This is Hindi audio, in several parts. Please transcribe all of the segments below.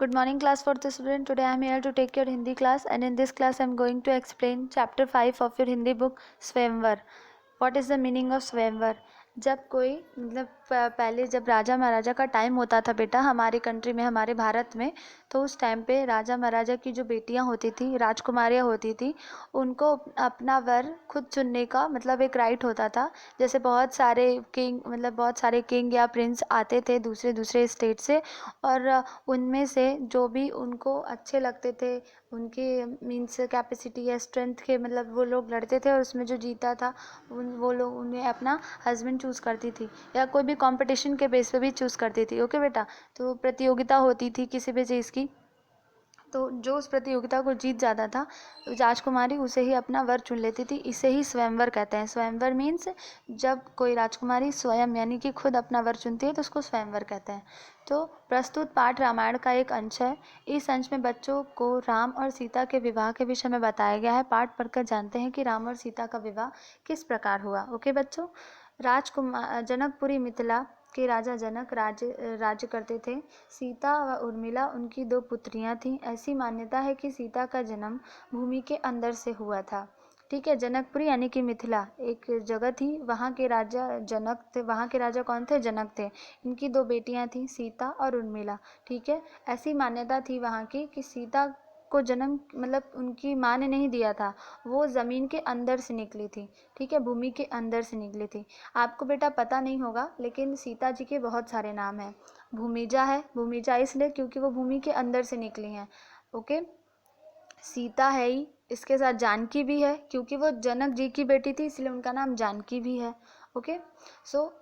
Good morning class 4th student. Today I am here to take your Hindi class, and in this class I am going to explain chapter 5 of your Hindi book Swayamvar. What is the meaning of Swayamvar? जब कोई मतलब पहले जब राजा महाराजा का टाइम होता था बेटा हमारी कंट्री में, हमारे भारत में, तो उस टाइम पे राजा महाराजा की जो बेटियां होती थी, राजकुमारियां होती थी, उनको अपना वर खुद चुनने का मतलब एक राइट होता था. जैसे बहुत सारे किंग या प्रिंस आते थे दूसरे दूसरे स्टेट से, और उनमें से जो भी उनको अच्छे लगते थे, उनके मीन्स कैपेसिटी या स्ट्रेंथ के, मतलब वो लोग लड़ते थे और उसमें जो जीता था वो लोग उन्हें अपना हस्बैंड चूज़ करती थी, या कोई भी कंपटीशन के बेस पे भी चूज़ करती थी. ओके बेटा, तो प्रतियोगिता होती थी किसी भी चीज़ की, तो जो उस प्रतियोगिता को जीत जाता था राजकुमारी, उसे ही अपना वर चुन लेती थी. इसे ही स्वयंवर कहते हैं. स्वयंवर मीन्स जब कोई राजकुमारी स्वयं यानी कि खुद अपना वर चुनती है तो उसको स्वयंवर कहते हैं. तो प्रस्तुत पाठ रामायण का एक अंश है. इस अंश में बच्चों को राम और सीता के विवाह के विषय में बताया गया है. पाठ पढ़कर जानते हैं कि राम और सीता का विवाह किस प्रकार हुआ. ओके बच्चों, राजकुमार जनकपुरी मिथिला के राजा जनक राज्य करते थे. सीता व उर्मिला उनकी दो पुत्रियां थीं. ऐसी मान्यता है कि सीता का जन्म भूमि के अंदर से हुआ था. ठीक है, जनकपुरी यानी कि मिथिला एक जगह थी, वहाँ के राजा जनक थे. वहाँ के राजा कौन थे? जनक थे. इनकी दो बेटियां थीं, सीता और उर्मिला. ठीक है, ऐसी मान्यता थी वहाँ की कि सीता को जन्म मतलब उनकी माँ ने नहीं दिया था, वो ज़मीन के अंदर से निकली थी. ठीक है, भूमि के अंदर से निकली थी. आपको बेटा पता नहीं होगा, लेकिन सीता जी के बहुत सारे नाम हैं. भूमिजा है, भूमिजा इसलिए क्योंकि वो भूमि के अंदर से निकली हैं. ओके, सीता है ही, इसके साथ जानकी भी है क्योंकि वो जनक जी की बेटी थी, इसलिए उनका नाम जानकी भी है. ओके, सो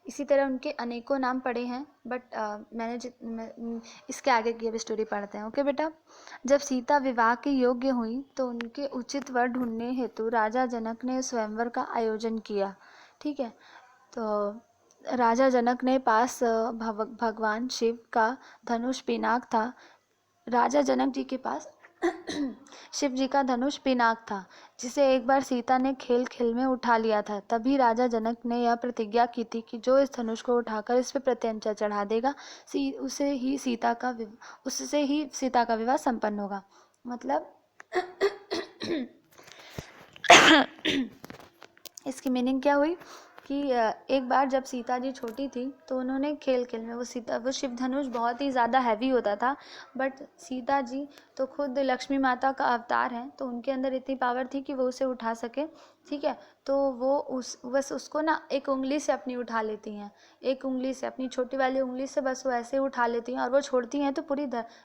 इसी तरह उनके अनेकों नाम पड़े हैं, बट इसके आगे की अब स्टोरी पढ़ते हैं. ओके बेटा, जब सीता विवाह के योग्य हुई तो उनके उचित वर ढूंढने हेतु राजा जनक ने स्वयंवर का आयोजन किया. ठीक है, तो राजा जनक ने पास भगवान शिव का धनुष पिनाक था. राजा जनक जी के पास शिव जी का धनुष पिनाक था, जिसे एक बार सीता ने खेल खेल में उठा लिया था. तभी राजा जनक ने यह प्रतिज्ञा की थी कि जो इस धनुष को उठाकर इस पर प्रत्यंचा चढ़ा देगा उससे ही सीता का विवाह संपन्न होगा. मतलब इसकी मीनिंग क्या हुई कि एक बार जब सीता जी छोटी थी तो उन्होंने खेल खेल में वो शिव धनुष बहुत ही ज़्यादा हैवी होता था, बट सीता जी तो खुद लक्ष्मी माता का अवतार हैं, तो उनके अंदर इतनी पावर थी कि वो उसे उठा सके. ठीक है, तो वो बस उसको ना एक उंगली से अपनी उठा लेती हैं, एक उंगली से, अपनी छोटी वाली उंगली से बस वो ऐसे उठा लेती हैं, और वो छोड़ती हैं तो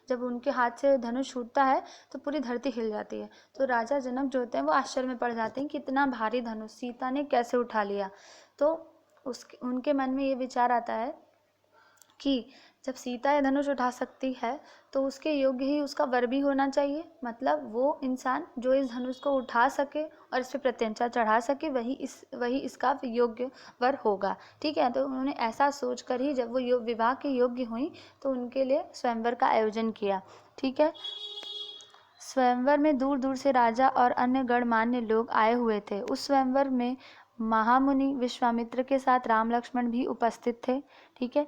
जब उनके हाथ से धनुष छूटता है तो पूरी धरती हिल जाती है. तो राजा जनक जो होते हैं वो आश्चर्य में पड़ जाते हैं कि इतना भारी धनुष सीता ने कैसे उठा लिया. तो उनके मन में ये विचार आता है कि जब सीता ये धनुष उठा सकती है तो उसके योग्य ही उसका वर भी होना चाहिए. मतलब वो इंसान जो इस धनुष को उठा सके और इस पर प्रत्यंचा चढ़ा सके वही इसका योग्य वर होगा. ठीक है, तो उन्होंने ऐसा सोच कर ही जब वो विवाह के योग्य हुई तो उनके लिए स्वयंवर का आयोजन किया. ठीक है, स्वयंवर में दूर दूर से राजा और अन्य गणमान्य लोग आए हुए थे. उस स्वयंवर में महामुनि विश्वामित्र के साथ राम लक्ष्मण भी उपस्थित थे. ठीक है,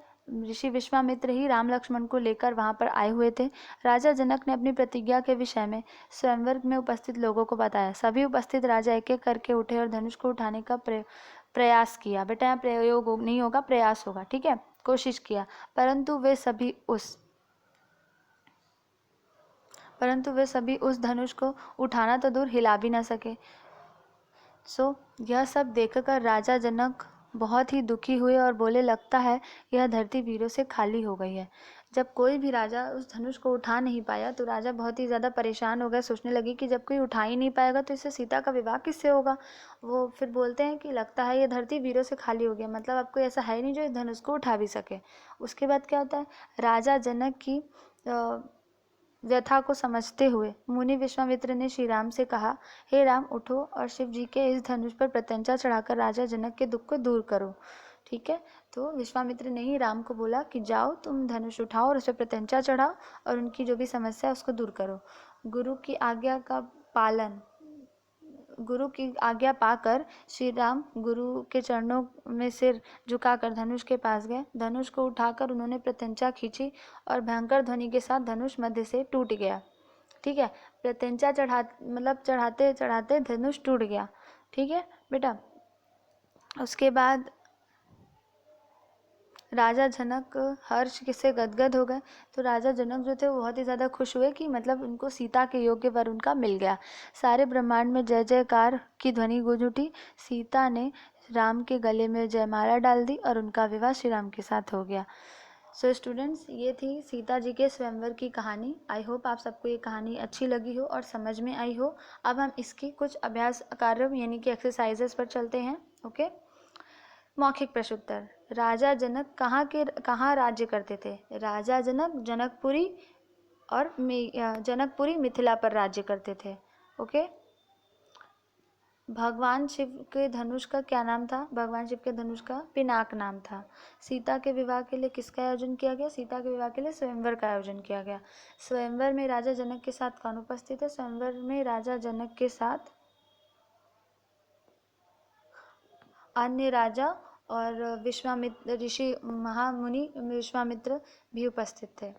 ऋषि विश्वामित्र ही राम लक्ष्मण को लेकर वहां पर आए हुए थे. राजा जनक ने अपनी प्रतिज्ञा के विषय में स्वयंवर में उपस्थित लोगों को बताया. सभी उपस्थित राजा एक एक करके उठे और धनुष को उठाने का प्रयास किया. बेटा यहाँ प्रयोग नहीं होगा, प्रयास होगा. ठीक है, कोशिश किया, परंतु वे सभी उस धनुष को उठाना तो दूर हिला भी न सके. यह सब देखकर राजा जनक बहुत ही दुखी हुए और बोले, लगता है यह धरती वीरों से खाली हो गई है. जब कोई भी राजा उस धनुष को उठा नहीं पाया तो राजा बहुत ही ज़्यादा परेशान हो गए. सोचने लगे कि जब कोई उठा ही नहीं पाएगा तो इससे सीता का विवाह किससे होगा. वो फिर बोलते हैं कि लगता है यह धरती वीरों से खाली हो गया, मतलब अब कोई ऐसा है नहीं जो इस धनुष को उठा भी सके. उसके बाद क्या होता है, राजा जनक की व्यथा को समझते हुए मुनि विश्वामित्र ने श्री राम से कहा, हे राम, उठो और शिव जी के इस धनुष पर प्रत्यंचा चढ़ाकर राजा जनक के दुख को दूर करो. ठीक है, तो विश्वामित्र ने ही राम को बोला कि जाओ तुम धनुष उठाओ और उस पर प्रत्यंचा चढ़ाओ और उनकी जो भी समस्या है उसको दूर करो. गुरु की आज्ञा का पालन गुरु की आज्ञा पाकर श्री राम गुरु के चरणों में सिर झुकाकर धनुष के पास गए। धनुष को उठाकर उन्होंने प्रत्यंचा खींची और भयंकर ध्वनि के साथ धनुष मध्य से टूट गया। ठीक है, प्रत्यंचा चढ़ाते चढ़ाते धनुष टूट गया। ठीक है बेटा। उसके बाद राजा जनक हर्ष से गदगद हो गए। तो राजा जनक जो थे वो बहुत ही ज़्यादा खुश हुए कि मतलब उनको सीता के योग्य वर उनका मिल गया। सारे ब्रह्मांड में जय जयकार की ध्वनि गूंज उठी। सीता ने राम के गले में जयमाला डाल दी और उनका विवाह श्री राम के साथ हो गया। सो स्टूडेंट्स, ये थी सीता जी के स्वयंवर की कहानी। आई होप आप सबको ये कहानी अच्छी लगी हो और समझ में आई हो। अब हम इसकी कुछ अभ्यास कार्य यानी कि एक्सरसाइजेस पर चलते हैं। ओके। मौखिक प्रश्नोत्तर। राजा जनक कहाँ राज्य करते थे? राजा जनक जनकपुरी मिथिला पर राज्य करते थे। ओके। भगवान शिव के धनुष का क्या नाम था? भगवान शिव के धनुष का पिनाक नाम था। सीता के विवाह के लिए किसका आयोजन किया गया? सीता के विवाह के लिए स्वयंवर का आयोजन किया गया। स्वयंवर में राजा जनक के साथ कौन उपस्थित है? स्वयंवर में राजा जनक के साथ अन्य राजा और विश्वामित्र ऋषि महामुनि विश्वामित्र भी उपस्थित थे।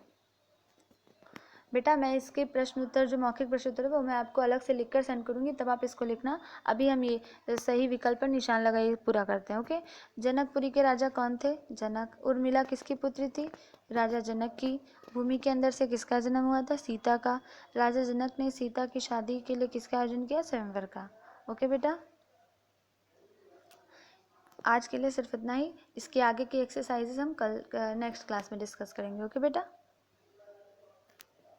बेटा मैं इसके प्रश्न उत्तर जो मौखिक प्रश्न उत्तर है वो मैं आपको अलग से लिखकर सेंड करूंगी, तब आप इसको लिखना। अभी हम ये सही विकल्प पर निशान लगाए पूरा करते हैं। ओके। जनकपुरी के राजा कौन थे? जनक। उर्मिला किसकी पुत्री थी? राजा जनक की। भूमि के अंदर से किसका जन्म हुआ था? सीता का। राजा जनक ने सीता की शादी के लिए किसका आयोजन किया? स्वयंवर का। ओके बेटा, आज के लिए सिर्फ इतना ही। इसके आगे की एक्सरसाइजेस हम कल नेक्स्ट क्लास में डिस्कस करेंगे। ओके बेटा।